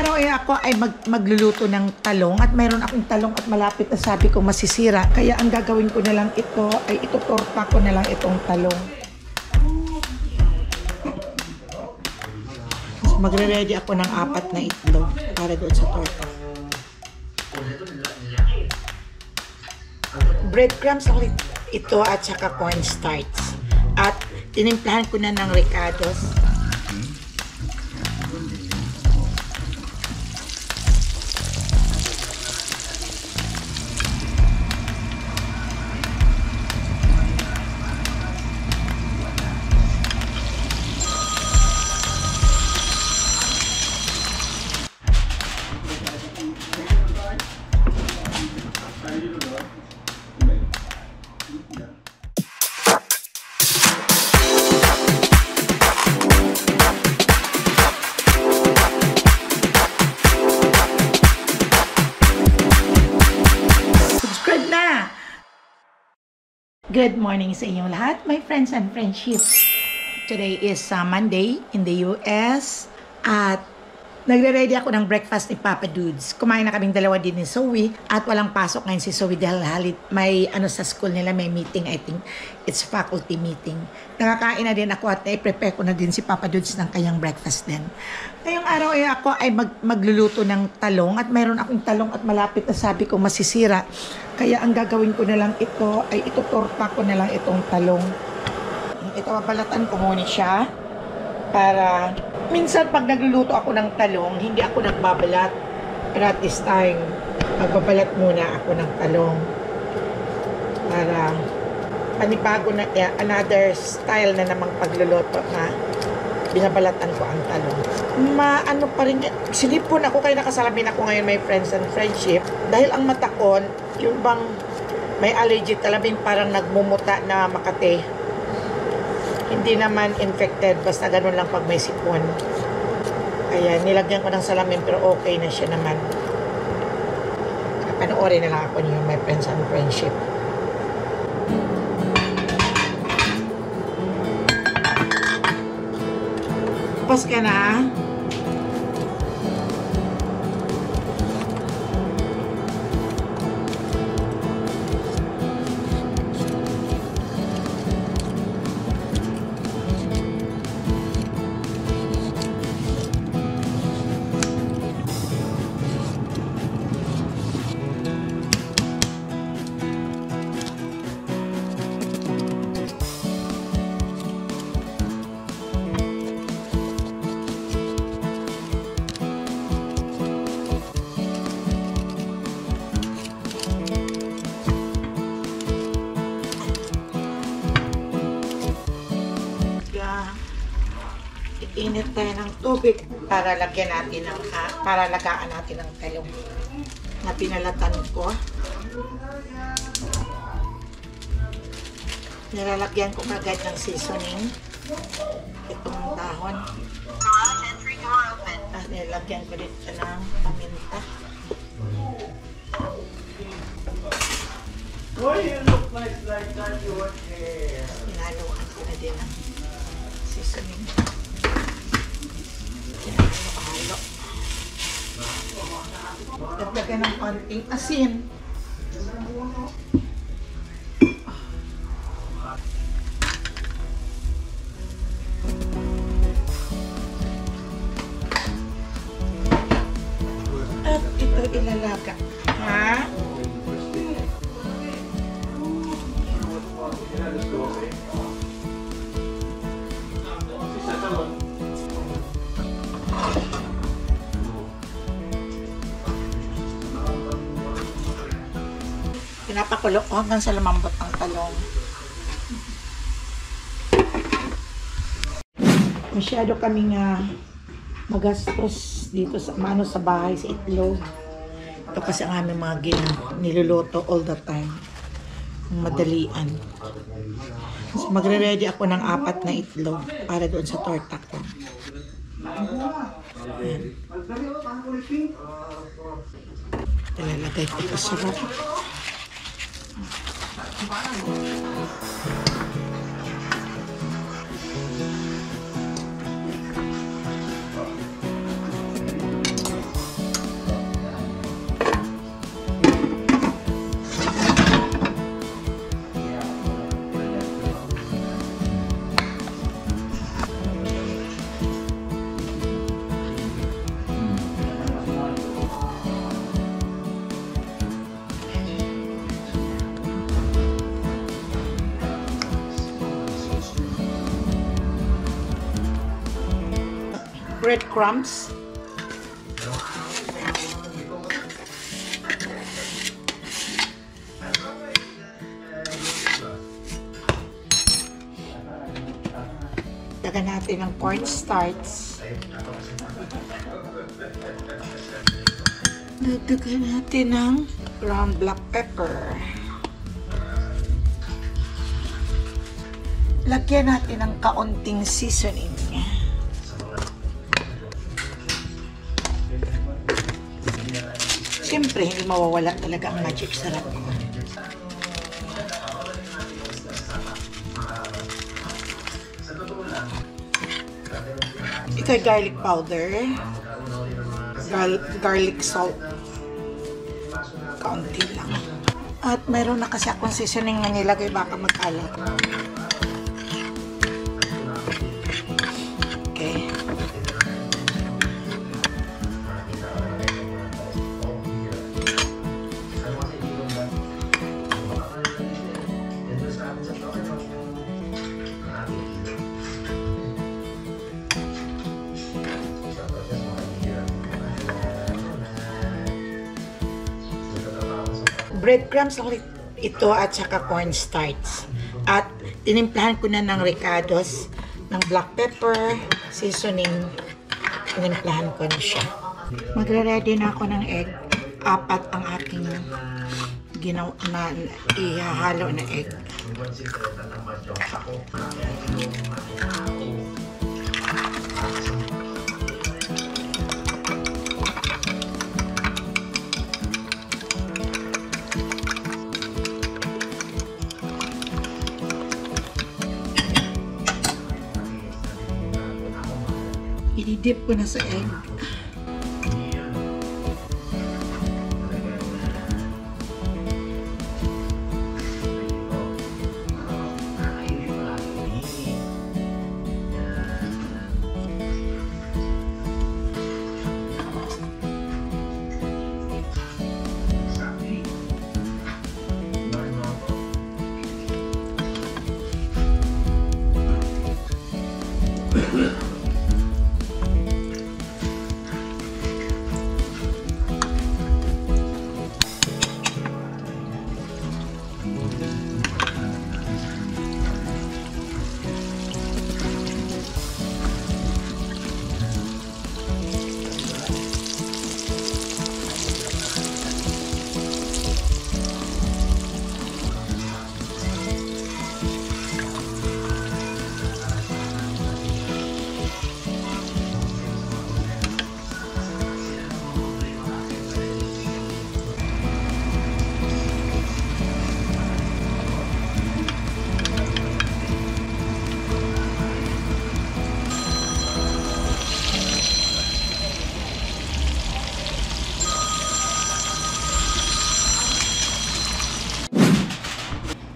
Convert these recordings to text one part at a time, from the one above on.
araw ay ako ay magluluto ng talong at mayroon akong talong at malapit na sabi ko masisira. Kaya ang gagawin ko na lang ito ay itutorta ko na lang itong talong. Magre-ready ako ng 4 na itlog para doon sa torta. Breadcrumbs ulit ito at saka cornstarch. At tinimplahan ko na ng ricados. Good morning sa inyong lahat, my friends and friendships. Today is Monday in the US at nagre-ready ako ng breakfast ni Papa Dudes. Kumain na kaming dalawa din ni Zoe at walang pasok ngayon si Zoe dahil may sa school nila, may meeting, I think it's faculty meeting. Nakakain na din ako at i-prepare ko na din si Papa Dudes ng kanyang breakfast din. Ngayong araw ay ako ay magluluto ng talong at mayroon akong talong at malapit na sabi ko masisira. Kaya ang gagawin ko na lang ito ay itutorta ko na lang itong talong. Ito, babalatan ko muna siya para minsan pag nagluluto ako ng talong, hindi ako nagbabalat. Pero at this time, magbabalat muna ako ng talong para panibago na, another style na namang pagluluto na binabalatan ko ang talong. Ano pa rin, silipon ako kaya nakasalamin ako ngayon, my friends and friendship. Dahil ang mata ko, yung bang may allergy talagang parang nagmumuta na Makati. Hindi naman infected, basta ganun lang pag may sipon. Kaya nilagyan ko ng salamin pero okay na siya naman. Panoorin na lang ako niyo, my friends and friendship. Tapos ka na. Init tayo ng tubig para lagyan natin ng para lagaan natin ng talong na pinalatan ko. Nilalagyan ko agad ng seasoning itong dahon. At nilalagyan ko dito ng paminta. Hinaluan ko na din ang seasoning. Dagdagan ng konting asin. At ito ilalaga. Ha? Pinapakulo ko hanggang sa lumambot ang talong. Masyado kaming magastos dito sa sa bahay sa itlog. Ito kasi ang aming mga niluluto all the time. Madalian. So, magre-ready ako ng 4 na itlog para doon sa torta ko. Ayan. Ilalagay ko ito sa rap. breadcrumbs. Dagan natin ng cornstarch. Dagdagan natin ng ground black pepper. Lagyan natin ng kaunting seasoning. Siyempre, hindi mawawala talaga ang magic sarap. Ito ay garlic powder. Garlic salt. Kaunti lang. At mayroon na kasi akong seasoning na nilagay, baka magkalat. Okay. Breadcrumbs lang ito at saka cornstarch. At tinimplahan ko na ng ricados, ng black pepper, seasoning. Tinimplahan ko na siya. Magre-ready na ako ng egg. 4 ang aking ihahalo na egg. I-dip ko na sa egg.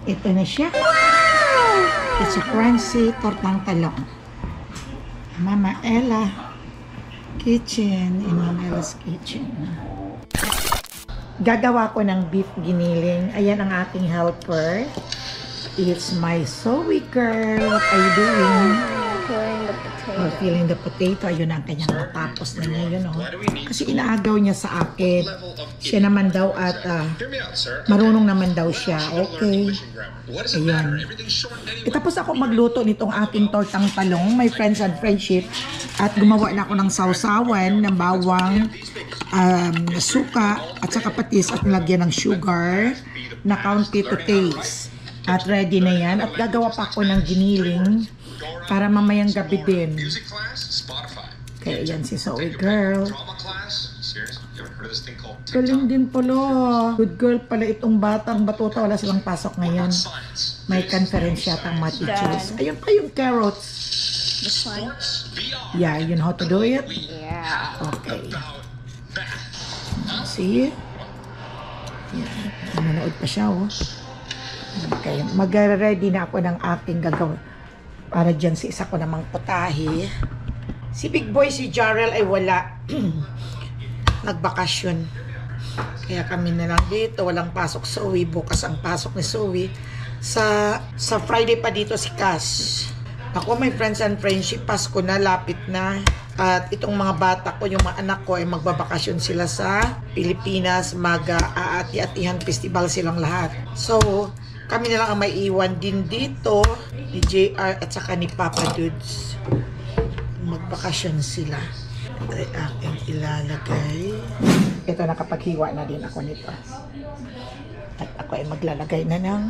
Ito na siya. Wow! It's a crunchy tortang talong. Mama Ella Kitchen in Mama Ella's Kitchen. Gagawa ko ng beef giniling. Ayan ang aking helper. It's my Zoe girl. What are you doing? Peeling the potato. Ayun ang kanyang matapos na niya, oh. Kasi inaagaw niya sa akin. Siya naman daw at marunong naman daw siya. Okay. Ayan. Tapos ako magluto nitong aking tortang talong, my friends and friendship. At gumawa na ako ng sausawan, ng bawang, suka, at saka patis at nilagyan ng sugar na kaunti to taste. At ready na yan. At gagawa pa ako ng giniling para mamayang gabi din. Kaya yan si Zoe girl. Galing din pala. Good girl pala itong batang batuta. Wala silang pasok ngayon. May conference yata ang mga teachers. Ayun pa yung carrots. This one? Yeah, you know how to do it? Yeah. Okay. See? Yeah. Nanonood pa siya, oh. Okay. Mag-ready na ako ng aking gagawin. Para dyan sa isa ko namang putahe. Si Big Boy, si Jarrell ay wala. Nagbakasyon. Kaya kami na lang dito. Walang pasok sa Zoe. Bukas ang pasok ni Zoe. Sa Friday pa dito si Cass. Ako, my friends and friendship, Pasko na, lapit na. At itong mga bata ko, yung mga anak ko ay magbabakasyon sila sa Pilipinas. Mag-aati-atihan festival silang lahat. So, kami na lang ang may iwan din dito ni JR at saka ni Papa Dudes. Magbakasyon sila. Ito ay aking ilalagay. Ito, nakapaghiwa na din ako nito. At ako ay maglalagay na ng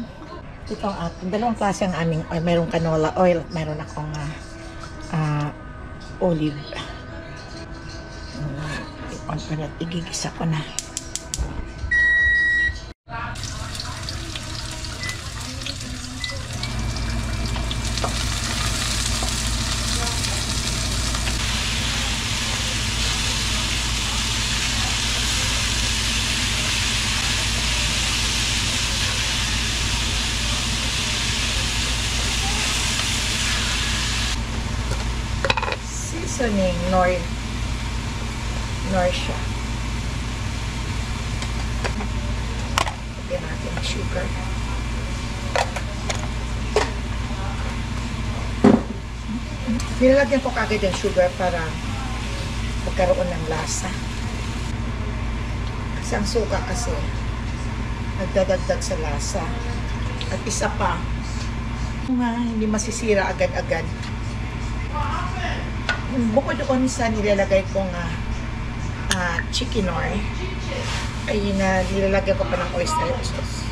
itong aking dalawang klase ang aming oil. Mayroong canola oil, mayroon akong olive. I-on ko na, igigisa ko na. Seasoning nor siya. Lagyan natin ang sugar. Nilalagyan ko kagad yung sugar para magkaroon ng lasa. Kasi ang suka kasi nagdadagdag sa lasa. At isa pa, hindi masisira agad-agad. Bukod doon sa nilalagay kong chicken oil, ay nilalagay ko pa ng oyster sauce.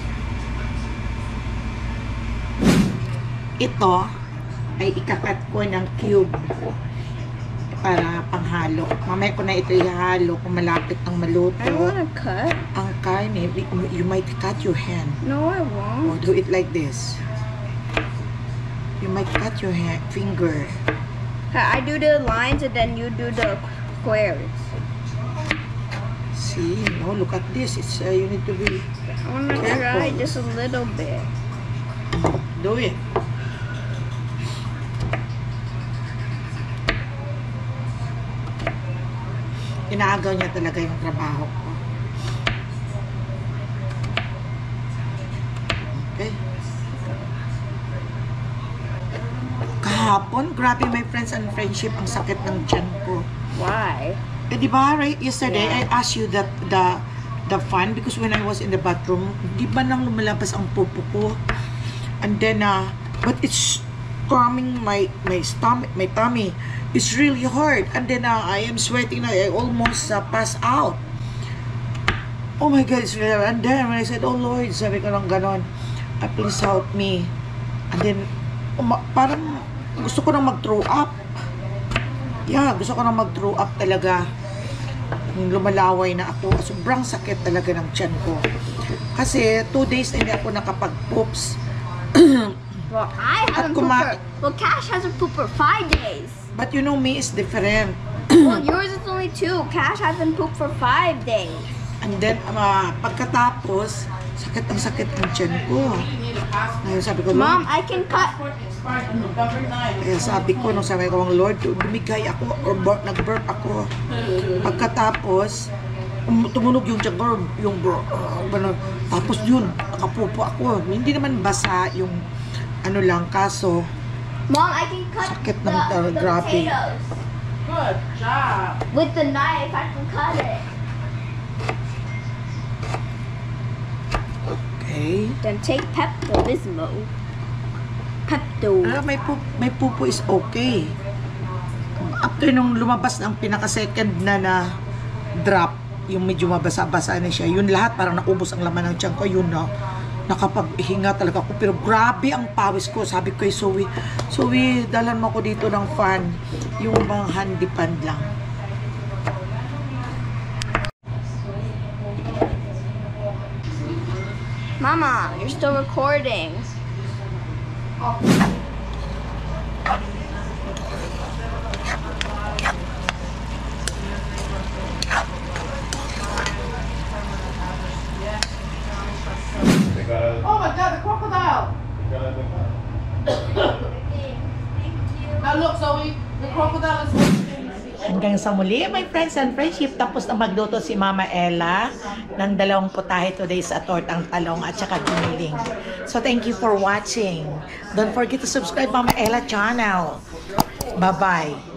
Ito ay ikakat ko ng cube para panghalo. Mamaya ko na ito ihalo kung malapit ng maluto. I wanna cut. Ang karne, you might cut your hand. No, I won't. Or do it like this. You might cut your hand, finger. I do the lines and then you do the squares. See, no, look at this. It's you need to be I wanna try just a little bit. do it. Inaagaw niya talaga yung trabaho ko. Okay. Kahapon, grabe my friends and friendship, ang sakit ng tiyan ko. Why? Eh, di ba, right? Yesterday, Yeah. I asked you that the fun because when I was in the bathroom, di ba nang lumalabas ang pupo ko? And then, but it's cramming my stomach, my tummy. It's really hard. And then, I am sweating na. I almost pass out. Oh my God, it's really hard. And then, when I said, oh Lord, sabi ko lang ganon, please help me. And then, parang gusto ko nang mag-throw up. Yeah, gusto ko nang mag-throw up talaga. Lumalaway na ako. Sobrang sakit talaga ng tiyan ko. Kasi 2 days na hindi ako nakapag-poops. Well, I haven't pooped well, Cash hasn't pooped for 5 days. But you know me, is different. Well, yours is only 2. Cash hasn't pooped for 5 days. And then, pagkatapos, sakit ng tiyan ko. Ngayon sabi ko, Mom, Lord, I can cut. kaya sabi ko, nung sabi ko, Lord, dumigay ako or nag-burp ako. Pagkatapos, tumunog yung tiyan ko, tapos yun, nakapupo ako. Hindi naman basa yung ano lang, kaso, Mom, I can cut sakit ng the grabe. potatoes. Good job. With the knife, I can cut it. Okay. Then take Pepto-Bismol. Pepto. May pupo is okay. After nung lumabas ang pinaka-second na drop, yung medyo mabasa-basa na siya, yun lahat parang naubos ang laman ng tiyan ko, yun na nakapaghinga talaga ako. Pero grabe ang pawis ko. Sabi ko kay Zoe, dalan mo ko dito ng fan. Yung mga handy pan lang. Mama, you're still recording. Oh my God, the crocodile. Now look, Zoe, the crocodile is. Hanggang sa muli, my friends and friendship, tapos na magluto si Mama Ella ng 2 putahe today sa tortang talong at saka giniling. So, thank you for watching. Don't forget to subscribe Mama Ella channel. Bye-bye.